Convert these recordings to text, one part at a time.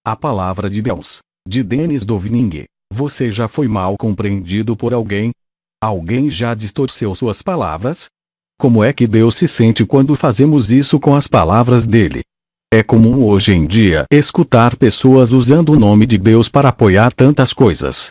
A palavra de Deus, de Denis Dovning. Você já foi mal compreendido por alguém? Alguém já distorceu suas palavras? Como é que Deus se sente quando fazemos isso com as palavras dele? É comum hoje em dia escutar pessoas usando o nome de Deus para apoiar tantas coisas.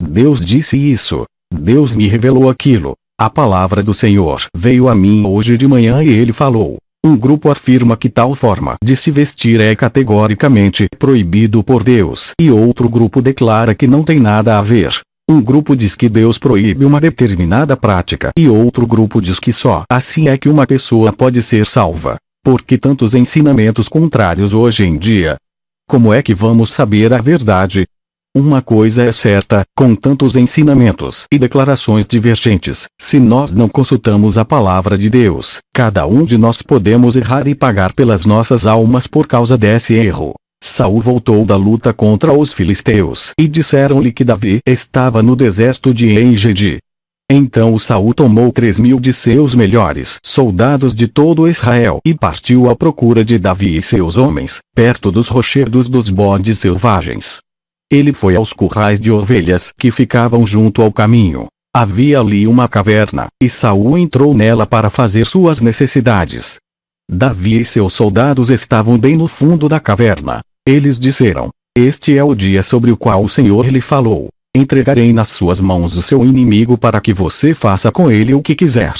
Deus disse isso. Deus me revelou aquilo. A palavra do Senhor veio a mim hoje de manhã e ele falou. Um grupo afirma que tal forma de se vestir é categoricamente proibido por Deus e outro grupo declara que não tem nada a ver. Um grupo diz que Deus proíbe uma determinada prática e outro grupo diz que só assim é que uma pessoa pode ser salva. Por que tantos ensinamentos contrários hoje em dia? Como é que vamos saber a verdade? Uma coisa é certa, com tantos ensinamentos e declarações divergentes, se nós não consultamos a palavra de Deus, cada um de nós podemos errar e pagar pelas nossas almas por causa desse erro. Saul voltou da luta contra os filisteus e disseram-lhe que Davi estava no deserto de En-Gedi. Então Saul tomou 3.000 de seus melhores soldados de todo Israel e partiu à procura de Davi e seus homens, perto dos rochedos dos bodes selvagens. Ele foi aos currais de ovelhas que ficavam junto ao caminho. Havia ali uma caverna, e Saul entrou nela para fazer suas necessidades. Davi e seus soldados estavam bem no fundo da caverna. Eles disseram: Este é o dia sobre o qual o Senhor lhe falou. Entregarei nas suas mãos o seu inimigo para que você faça com ele o que quiser.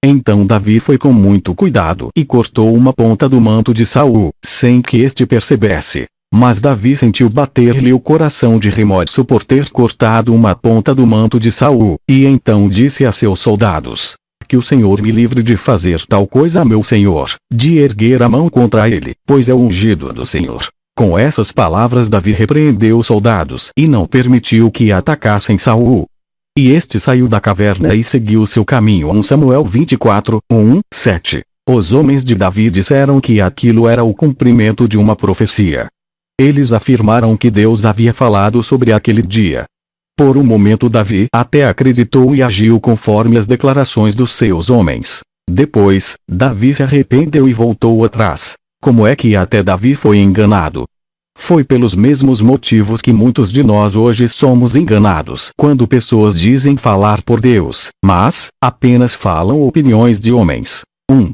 Então Davi foi com muito cuidado e cortou uma ponta do manto de Saul, sem que este percebesse. Mas Davi sentiu bater-lhe o coração de remorso por ter cortado uma ponta do manto de Saul, e então disse a seus soldados: Que o Senhor me livre de fazer tal coisa a meu senhor, de erguer a mão contra ele, pois é o ungido do Senhor. Com essas palavras Davi repreendeu os soldados e não permitiu que atacassem Saul. E este saiu da caverna e seguiu seu caminho. 1 Samuel 24, 7. Os homens de Davi disseram que aquilo era o cumprimento de uma profecia. Eles afirmaram que Deus havia falado sobre aquele dia. Por um momento Davi até acreditou e agiu conforme as declarações dos seus homens. Depois, Davi se arrependeu e voltou atrás. Como é que até Davi foi enganado? Foi pelos mesmos motivos que muitos de nós hoje somos enganados quando pessoas dizem falar por Deus, mas apenas falam opiniões de homens. 1.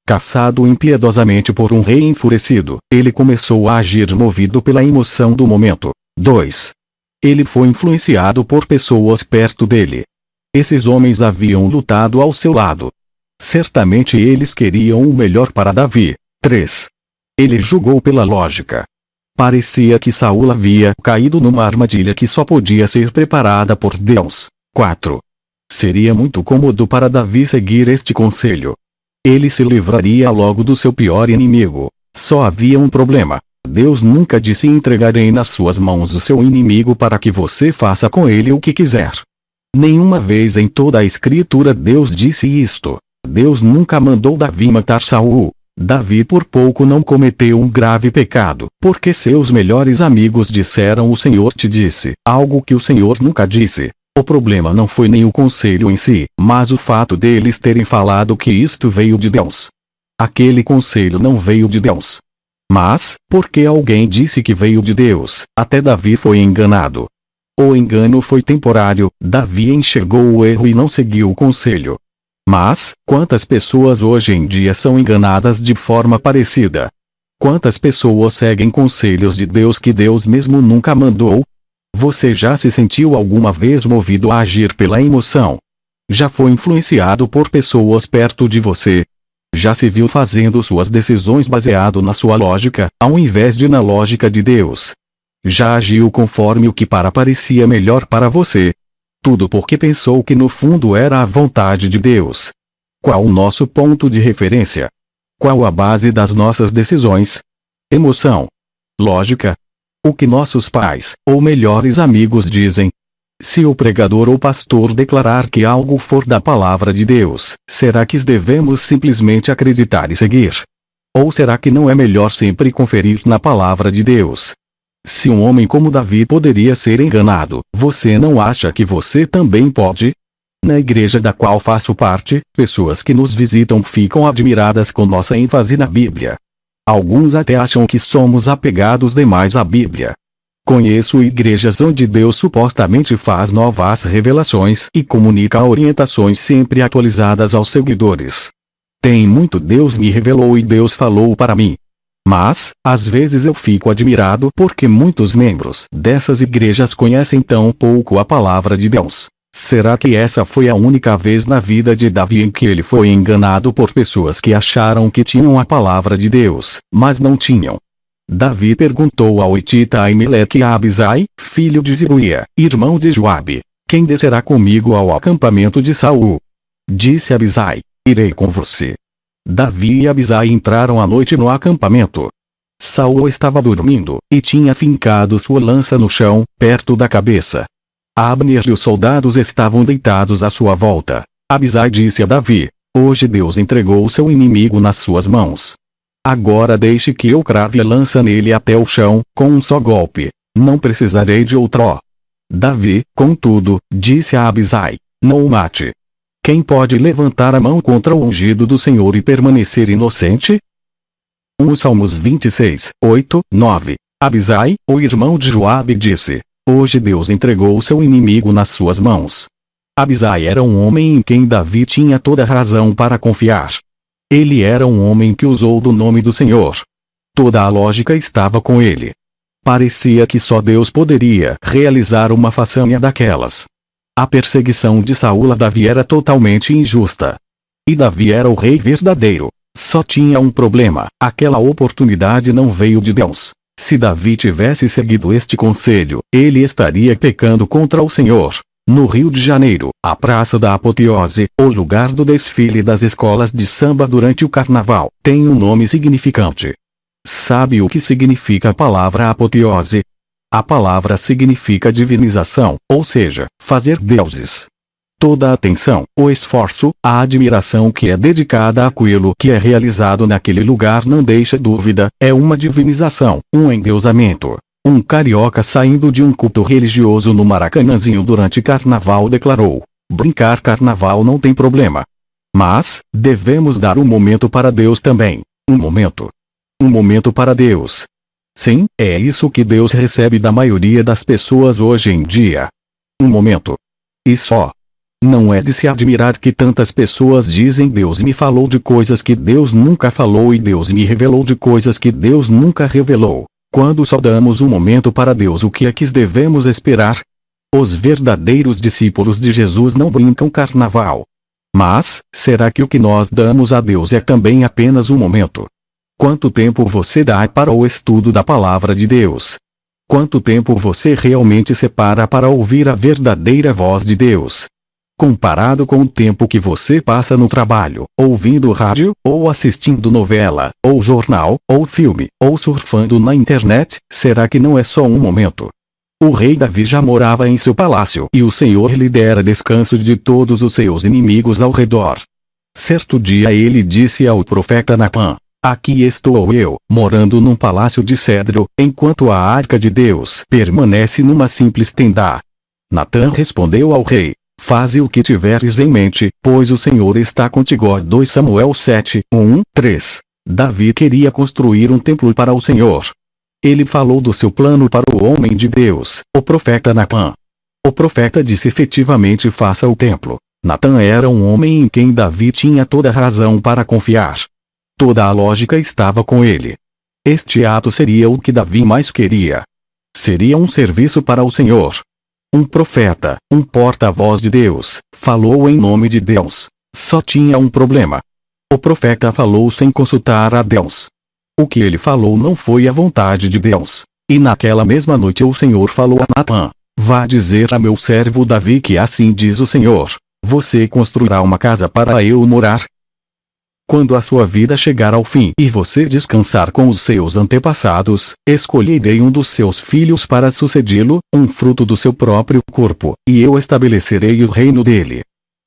Caçado impiedosamente por um rei enfurecido, ele começou a agir movido pela emoção do momento. 2. Ele foi influenciado por pessoas perto dele. Esses homens haviam lutado ao seu lado. Certamente eles queriam o melhor para Davi. 3. Ele julgou pela lógica. Parecia que Saul havia caído numa armadilha que só podia ser preparada por Deus. 4. Seria muito cômodo para Davi seguir este conselho. Ele se livraria logo do seu pior inimigo. Só havia um problema. Deus nunca disse: entregarei nas suas mãos o seu inimigo para que você faça com ele o que quiser. Nenhuma vez em toda a Escritura Deus disse isto. Deus nunca mandou Davi matar Saul. Davi por pouco não cometeu um grave pecado, porque seus melhores amigos disseram: o Senhor te disse, algo que o Senhor nunca disse. O problema não foi nem o conselho em si, mas o fato deles terem falado que isto veio de Deus. Aquele conselho não veio de Deus. Mas, porque alguém disse que veio de Deus, até Davi foi enganado. O engano foi temporário, Davi enxergou o erro e não seguiu o conselho. Mas, quantas pessoas hoje em dia são enganadas de forma parecida? Quantas pessoas seguem conselhos de Deus que Deus mesmo nunca mandou? Você já se sentiu alguma vez movido a agir pela emoção? Já foi influenciado por pessoas perto de você? Já se viu fazendo suas decisões baseado na sua lógica, ao invés de na lógica de Deus? Já agiu conforme o que parecia melhor para você? Tudo porque pensou que no fundo era a vontade de Deus. Qual o nosso ponto de referência? Qual a base das nossas decisões? Emoção? Lógica? O que nossos pais, ou melhores amigos dizem? Se o pregador ou pastor declarar que algo for da palavra de Deus, será que devemos simplesmente acreditar e seguir? Ou será que não é melhor sempre conferir na palavra de Deus? Se um homem como Davi poderia ser enganado, você não acha que você também pode? Na igreja da qual faço parte, pessoas que nos visitam ficam admiradas com nossa ênfase na Bíblia. Alguns até acham que somos apegados demais à Bíblia. Conheço igrejas onde Deus supostamente faz novas revelações e comunica orientações sempre atualizadas aos seguidores. Tem muito Deus me revelou e Deus falou para mim. Mas, às vezes eu fico admirado porque muitos membros dessas igrejas conhecem tão pouco a palavra de Deus. Será que essa foi a única vez na vida de Davi em que ele foi enganado por pessoas que acharam que tinham a palavra de Deus, mas não tinham? Davi perguntou ao Hitita Aimeleque e a Abisai, filho de Zeruia, irmão de Joabe: quem descerá comigo ao acampamento de Saul? Disse Abisai: irei com você. Davi e Abisai entraram à noite no acampamento. Saul estava dormindo, e tinha fincado sua lança no chão, perto da cabeça. Abner e os soldados estavam deitados à sua volta. Abisai disse a Davi: hoje Deus entregou o seu inimigo nas suas mãos. Agora deixe que eu crave a lança nele até o chão, com um só golpe. Não precisarei de outro. Davi, contudo, disse a Abisai: não o mate. Quem pode levantar a mão contra o ungido do Senhor e permanecer inocente? 1 Salmos 26, 8, 9. Abisai, o irmão de Joabe, disse: hoje Deus entregou o seu inimigo nas suas mãos. Abisai era um homem em quem Davi tinha toda razão para confiar. Ele era um homem que usou do nome do Senhor. Toda a lógica estava com ele. Parecia que só Deus poderia realizar uma façanha daquelas. A perseguição de Saul a Davi era totalmente injusta. E Davi era o rei verdadeiro. Só tinha um problema: aquela oportunidade não veio de Deus. Se Davi tivesse seguido este conselho, ele estaria pecando contra o Senhor. No Rio de Janeiro, a Praça da Apoteose, o lugar do desfile das escolas de samba durante o carnaval, tem um nome significante. Sabe o que significa a palavra apoteose? A palavra significa divinização, ou seja, fazer deuses. Toda a atenção, o esforço, a admiração que é dedicada àquilo que é realizado naquele lugar não deixa dúvida, é uma divinização, um endeusamento. Um carioca saindo de um culto religioso no Maracanãzinho durante carnaval declarou: brincar carnaval não tem problema. Mas, devemos dar um momento para Deus também. Um momento. Um momento para Deus. Sim, é isso que Deus recebe da maioria das pessoas hoje em dia. Um momento. E só. Não é de se admirar que tantas pessoas dizem: Deus me falou de coisas que Deus nunca falou e Deus me revelou de coisas que Deus nunca revelou. Quando só damos um momento para Deus, o que é que devemos esperar? Os verdadeiros discípulos de Jesus não brincam carnaval. Mas, será que o que nós damos a Deus é também apenas um momento? Quanto tempo você dá para o estudo da palavra de Deus? Quanto tempo você realmente separa para ouvir a verdadeira voz de Deus? Comparado com o tempo que você passa no trabalho, ouvindo rádio, ou assistindo novela, ou jornal, ou filme, ou surfando na internet, será que não é só um momento? O rei Davi já morava em seu palácio e o Senhor lhe dera descanso de todos os seus inimigos ao redor. Certo dia ele disse ao profeta Natã: aqui estou eu, morando num palácio de cedro, enquanto a arca de Deus permanece numa simples tenda. Natã respondeu ao rei: faze o que tiveres em mente, pois o Senhor está contigo. 2 Samuel 7, 1, 3. Davi queria construir um templo para o Senhor. Ele falou do seu plano para o homem de Deus, o profeta Natã. O profeta disse: efetivamente faça o templo. Natã era um homem em quem Davi tinha toda razão para confiar. Toda a lógica estava com ele. Este ato seria o que Davi mais queria. Seria um serviço para o Senhor. Um profeta, um porta-voz de Deus, falou em nome de Deus. Só tinha um problema. O profeta falou sem consultar a Deus. O que ele falou não foi a vontade de Deus. E naquela mesma noite o Senhor falou a Natã: vá dizer a meu servo Davi que assim diz o Senhor: você construirá uma casa para eu morar? Quando a sua vida chegar ao fim e você descansar com os seus antepassados, escolherei um dos seus filhos para sucedê-lo, um fruto do seu próprio corpo, e eu estabelecerei o reino dele.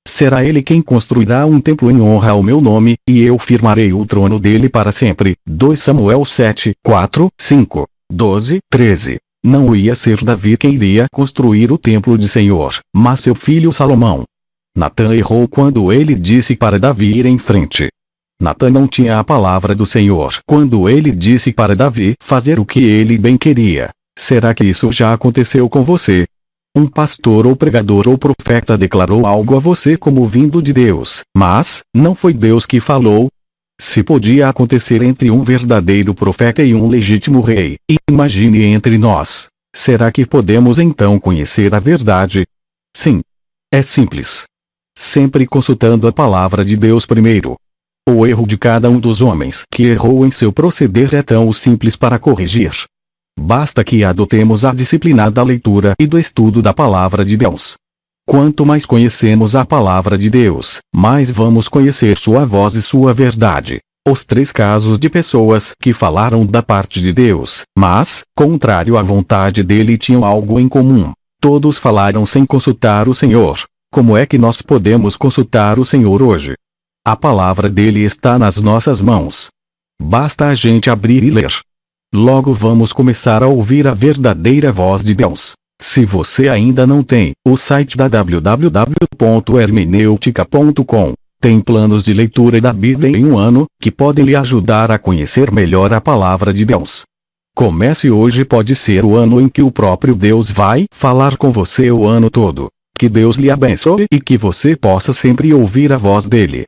Será ele quem construirá um templo em honra ao meu nome, e eu firmarei o trono dele para sempre. 2 Samuel 7, 4, 5, 12, 13. Não ia ser Davi quem iria construir o templo de Senhor, mas seu filho Salomão. Natã errou quando ele disse para Davi ir em frente. Natan não tinha a palavra do Senhor quando ele disse para Davi fazer o que ele bem queria. Será que isso já aconteceu com você? Um pastor ou pregador ou profeta declarou algo a você como vindo de Deus, mas não foi Deus que falou? Se podia acontecer entre um verdadeiro profeta e um legítimo rei, imagine entre nós. Será que podemos então conhecer a verdade? Sim. É simples. Sempre consultando a palavra de Deus primeiro. O erro de cada um dos homens que errou em seu proceder é tão simples para corrigir. Basta que adotemos a disciplinada leitura e do estudo da palavra de Deus. Quanto mais conhecemos a palavra de Deus, mais vamos conhecer sua voz e sua verdade. Os 3 casos de pessoas que falaram da parte de Deus, mas, contrário à vontade dele, tinham algo em comum. Todos falaram sem consultar o Senhor. Como é que nós podemos consultar o Senhor hoje? A palavra dele está nas nossas mãos. Basta a gente abrir e ler. Logo vamos começar a ouvir a verdadeira voz de Deus. Se você ainda não tem o site da www.hermeneutica.com, tem planos de leitura da Bíblia em um ano, que podem lhe ajudar a conhecer melhor a palavra de Deus. Comece hoje, pode ser o ano em que o próprio Deus vai falar com você o ano todo. Que Deus lhe abençoe e que você possa sempre ouvir a voz dele.